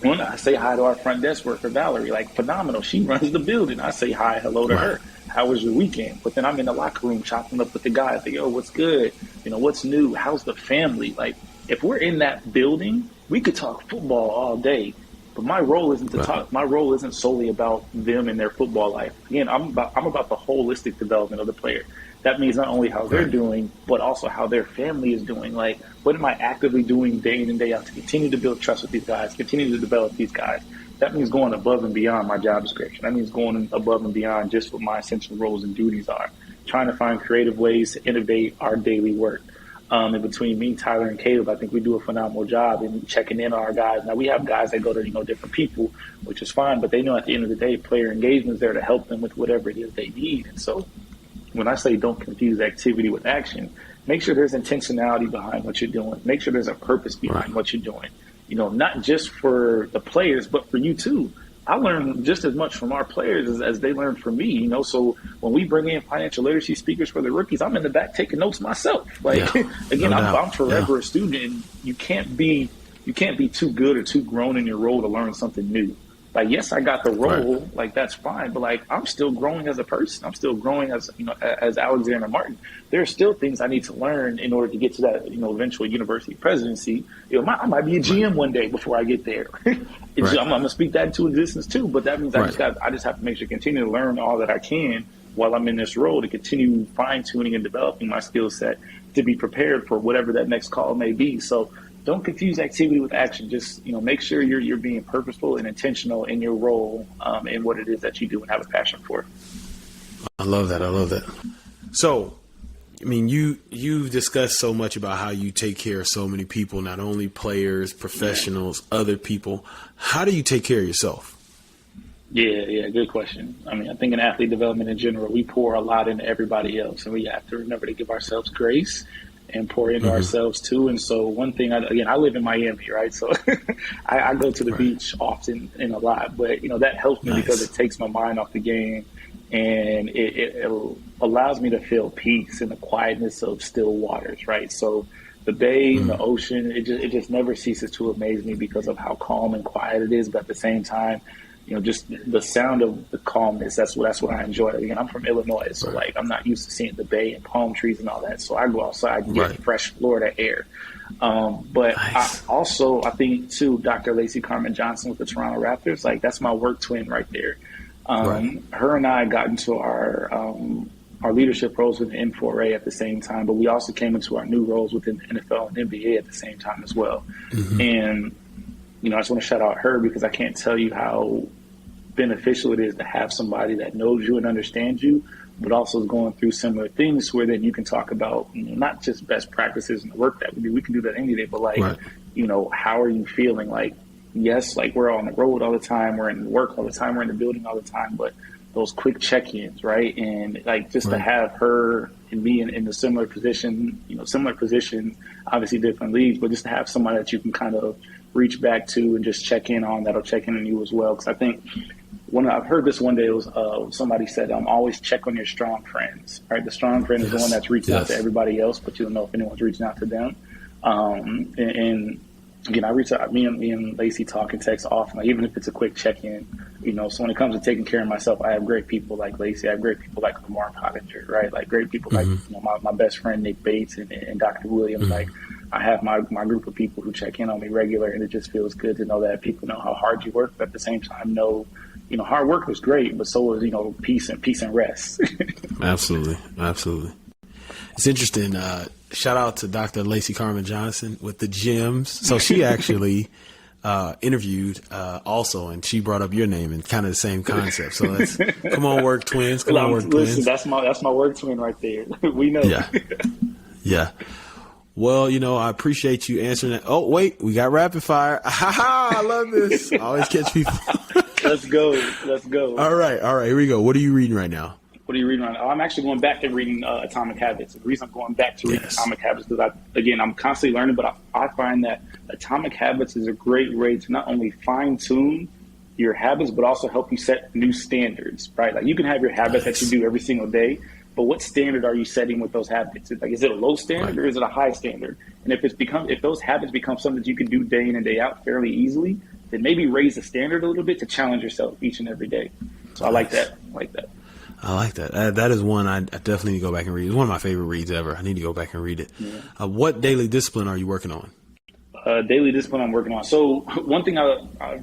when I say hi to our front desk worker, Valerie, like, phenomenal. She runs the building. I say hi, hello to her. How was your weekend? But then I'm in the locker room chopping up with the guys. Like, yo, what's good? What's new? How's the family? Like, if we're in that building, we could talk football all day. But my role isn't to talk. My role isn't solely about them and their football life. Again, I'm about the holistic development of the player. That means not only how they're doing, but also how their family is doing. Like, what am I actively doing day in and day out to continue to build trust with these guys, continue to develop these guys? That means going above and beyond my job description. That means going above and beyond just what my essential roles and duties are. Trying to find creative ways to innovate our daily work. And between me, Tyler, and Caleb, I think we do a phenomenal job in checking in on our guys. Now, we have guys that go to, different people, which is fine, but they know at the end of the day, player engagement is there to help them with whatever it is they need. And so when I say don't confuse activity with action, make sure there's intentionality behind what you're doing. Make sure there's a purpose behind what you're doing. Not just for the players, but for you too. I learn just as much from our players as they learn from me, So when we bring in financial literacy speakers for the rookies, I'm in the back taking notes myself. Like, again, I'm forever a student, and you can't be too good or too grown in your role to learn something new. Like, yes, I got the role, like, that's fine, but like, I'm still growing as a person. I'm still growing as Alexander Martin. There are still things I need to learn in order to get to that, eventual university presidency. I might be a GM one day before I get there. I'm going to speak that into existence too, but that means I just have to make sure to continue to learn all that I can while I'm in this role, to continue fine tuning and developing my skill set to be prepared for whatever that next call may be. So don't confuse activity with action. Just, make sure you're being purposeful and intentional in your role, in what it is that you do and have a passion for. I love that. So, I mean, you've discussed so much about how you take care of so many people, not only players, professionals, other people. How do you take care of yourself? Yeah, good question. I mean, I think in athlete development in general, we pour a lot into everybody else, and we have to remember to give ourselves grace and pour into ourselves too. And so one thing, I live in Miami, right? So I go to the beach often and a lot, but that helps me because it takes my mind off the game, and it allows me to feel peace in the quietness of still waters, right? So the bay and the ocean, it just never ceases to amaze me because of how calm and quiet it is. But at the same time, just the sound of the calmness, that's what I enjoy. Again, I'm from Illinois, so like, I'm not used to seeing the bay and palm trees and all that. So I go outside and get fresh Florida air. But I think too, Dr. Lacey Carmen Johnson with the Toronto Raptors, like, that's my work twin right there. Her and I got into our leadership roles within N4A at the same time, but we also came into our new roles within the NFL and NBA at the same time as well. And I just want to shout out her, because I can't tell you how beneficial it is to have somebody that knows you and understands you, but also is going through similar things, where then you can talk about, not just best practices and the work that we do. We can do that any day, but like, how are you feeling? Like, yes, like, we're on the road all the time, we're in work all the time, we're in the building all the time, but those quick check-ins, right? And like, just to have her and me in a similar position, obviously different leagues, but just to have somebody that you can kind of reach back to and just check in on, that'll check in on you as well. Because I think I've heard this one day, it was somebody said, always check on your strong friends, right? The strong friend is the one that's reaching out to everybody else, but you don't know if anyone's reaching out to them. And again, I reach out, me and Lacey talk and text often, like, even if it's a quick check-in, so when it comes to taking care of myself, I have great people like Lacey, I have great people like Lamar Pottinger, right? Like, great people like, my best friend, Nick Bates and Dr. Williams. Like, I have my group of people who check in on me regular, and it just feels good to know that people know how hard you work, but at the same time know hard work was great, but so was, peace and rest. Absolutely. Absolutely. It's interesting. Shout out to Dr. Lacey Carmen Johnson with the gyms. So she actually interviewed also, and she brought up your name and kind of the same concept. So that's come on, work twins. Come on, work twins. That's my work twin right there. We know. Yeah. Yeah. Well, I appreciate you answering that. Oh, wait, we got rapid fire. I love this. I always catch people. Let's go. All right. Here we go. What are you reading right now? What are you reading right now? I'm actually going back and reading Atomic Habits. The reason I'm going back to read Atomic Habits is I'm constantly learning, but I find that Atomic Habits is a great way to not only fine tune your habits, but also help you set new standards, right? Like you can have your habits that you do every single day, but what standard are you setting with those habits? Is it a low standard or is it a high standard? And if those habits become something that you can do day in and day out fairly easily, then maybe raise the standard a little bit to challenge yourself each and every day. So I like that. I like that. That is one I definitely need to go back and read. It's one of my favorite reads ever. I need to go back and read it. Yeah. What daily discipline are you working on? Daily discipline I'm working on. So one thing I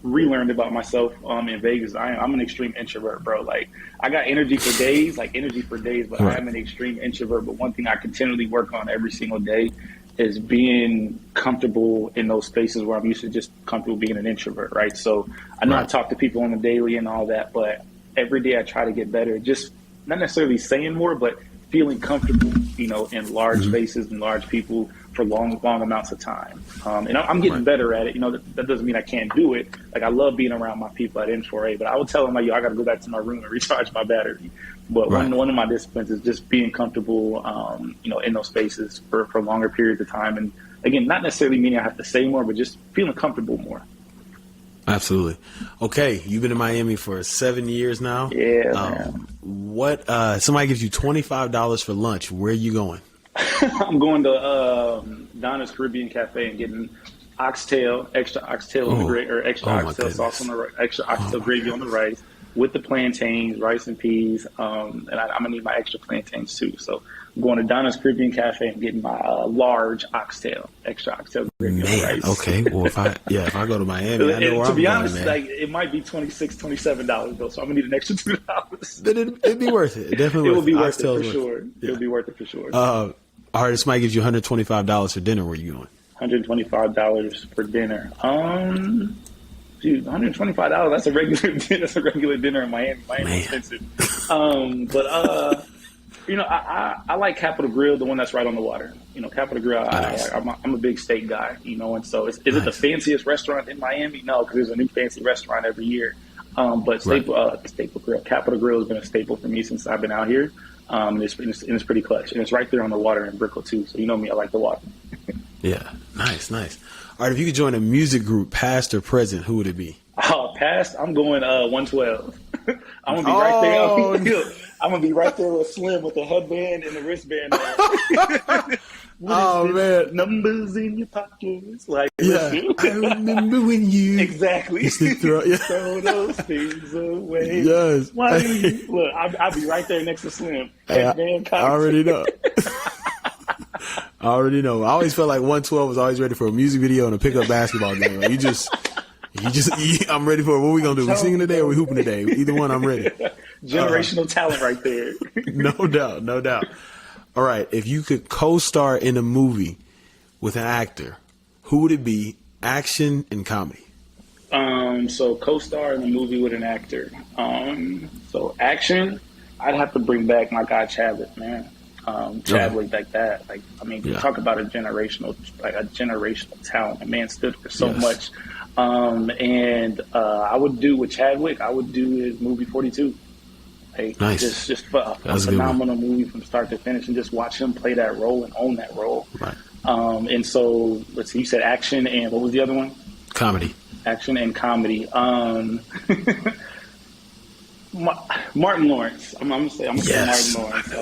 relearned about myself in Vegas, I'm an extreme introvert, bro. Like I got energy for days, but I am an extreme introvert. But one thing I continually work on every single day is being comfortable in those spaces where I'm used to just comfortable being an introvert, right? So I know I talk to people on the daily and all that, but every day I try to get better, just not necessarily saying more, but feeling comfortable, in large spaces and large people for long amounts of time. And I'm getting better at it. That doesn't mean I can't do it. Like I love being around my people at N4A, but I would tell them like, I got to go back to my room and recharge my battery. But one of my disciplines is just being comfortable, in those spaces for longer periods of time. And again, not necessarily meaning I have to say more, but just feeling comfortable more. Absolutely. Okay, you've been in Miami for 7 years now. Yeah, man. What? Somebody gives you $25 for lunch. Where are you going? I'm going to Donna's Caribbean Cafe and getting extra oxtail on the or extra oxtail sauce on the extra oxtail gravy on the rice with the plantains, rice and peas, and I'm gonna need my extra plantains too. So I'm going to Donna's Caribbean Cafe and getting my large extra oxtail gravy on the rice. Okay. Well, if I go to Miami, I know where to I'm be going, honest, man. like it might be $27 though, so I'm gonna need an extra $2. But it'd be worth it. Definitely, it will be worth it for sure. Yeah. It'll be worth it for sure. All right, this might give you $125 for dinner. Where are you going? $125 for dinner. Dude, $125. That's a regular dinner. That's a regular dinner in Miami. Miami's expensive. I like Capitol Grill, the one that's right on the water. Capitol Grill. Nice. I'm a big steak guy. And so is it the fanciest restaurant in Miami? No, because there's a new fancy restaurant every year. But Staple Grill, Capitol Grill has been a staple for me since I've been out here. It's pretty clutch, and it's right there on the water in Brickell too. So me, I like the water. Yeah, nice. All right, if you could join a music group, past or present, who would it be? Oh, past, I'm going 112. I'm gonna be right there. I'm gonna be right there with Slim with the headband and the wristband on. Man, numbers in your pockets, like I remember when you exactly throw those things away. Yes, why do you look? I'll be right there next to Slim. I already know. I always felt like 112 was always ready for a music video and a pickup basketball game. Like I'm ready for it. What are we gonna do? We singing today or we hooping today? Either one, I'm ready. Generational talent right there. No doubt. All right, if you could co-star in a movie with an actor, who would it be? Action and comedy. So co-star in a movie with an actor. So action, I'd have to bring back my guy Chadwick, man. Chadwick like that. Talk about a generational talent. A man stood for so much. And I would do with Chadwick, I would do his movie 42. Nice. Just a phenomenal movie from start to finish, and just watch him play that role and own that role. Right. And so let's see, you said action and what was the other one? Comedy. Action and comedy. Martin Lawrence. I'm gonna say Martin Lawrence.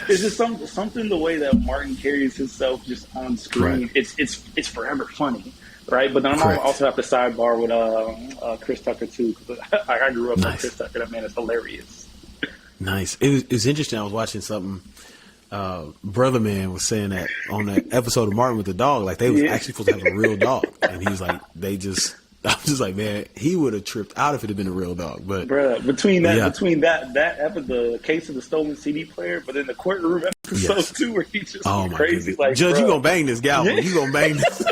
It's just something the way that Martin carries himself just on screen. Right. It's forever funny. Right, but then I also have to sidebar with Chris Tucker too. Cause I grew up with Chris Tucker. That man is hilarious. Nice. It was interesting. I was watching something. Brother Man was saying that on that episode of Martin with the dog, like they was actually supposed to have a real dog, and he was like, they just I'm just like, man, he would have tripped out if it had been a real dog. But Bruh, between the case of the stolen CD player, but then the courtroom episode too, where he just went crazy. Goodness. Like, Judge, bruh, you gonna bang this gavel? You gonna bang this?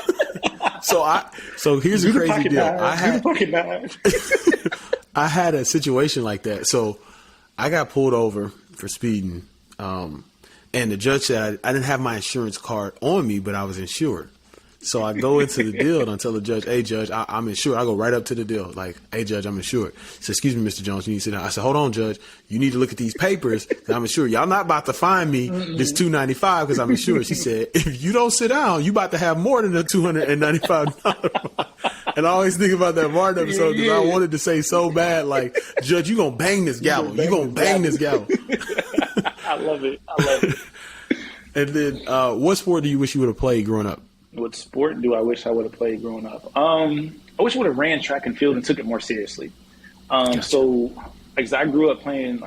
So here's a crazy deal. I had a situation like that. So I got pulled over for speeding, and the judge said I didn't have my insurance card on me, but I was insured. So I go into the deal and I tell the judge, hey, Judge, I'm insured. I go right up to the deal. Like, hey, Judge, I'm insured. He said, excuse me, Mr. Jones, you need to sit down. I said, hold on, Judge. You need to look at these papers. I'm insured. Y'all not about to fine me this $295 because I'm insured. She said, if you don't sit down, you about to have more than the $295. And I always think about that Martin episode because I wanted to say so bad, like, Judge, you going to bang this gavel. You going to bang this gavel. I love it. And then what sport do you wish you would have played growing up? What sport do I wish I would have played growing up? I wish I would have ran track and field and took it more seriously. Gotcha. So, like, I grew up playing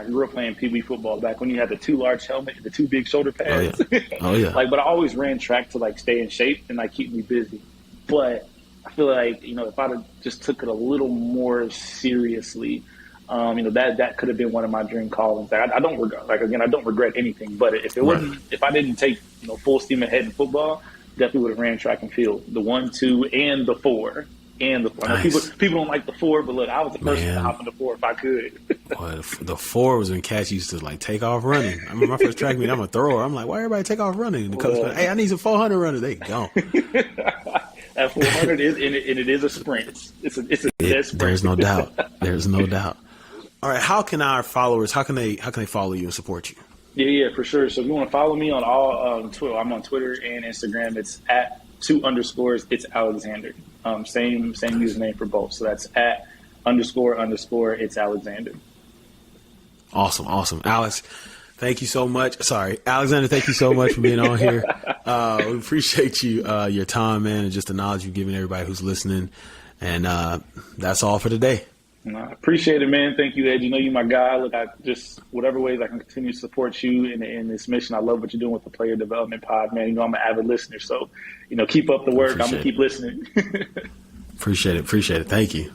Pee Wee football back when you had the too large helmet and the too big shoulder pads. Oh yeah. Like, but I always ran track to like stay in shape and like keep me busy. But I feel like, you know, if I'd have just took it a little more seriously, you know, that could have been one of my dream callings. Like, I don't regret anything. But if I didn't take, you know, full steam ahead in football, definitely would have ran track and field, the 1, 2, and the 4. Nice. People don't like the 4, but look, I was the first one to hop in the 4 if I could. Boy, the 4 was when cats used to like take off running. I remember my first track meet, I'm a thrower. I'm like, why everybody take off running? And the coach goes, hey, I need some 400 runners. They gone. That 400 is, and it is a sprint. It's a dead sprint. There's no doubt. There's no doubt. All right, how can our followers? How can they follow you and support you? Yeah, for sure. So if you want to follow me on all Twitter, I'm on Twitter and Instagram. It's at 2_ it's Alexander. Same username for both. So that's at _ it's Alexander. Awesome. Alex, thank you so much. Sorry, Alexander, thank you so much for being on here. We appreciate you, your time, man, and just the knowledge you've given everybody who's listening. And that's all for today. I appreciate it, man. Thank you, Ed. You know you're my guy. Look, I just, whatever ways I can continue to support you in this mission. I love what you're doing with the Player Development Pod, man. You know I'm an avid listener, so, you know, keep up the work. I'm going to keep listening. Appreciate it. Thank you.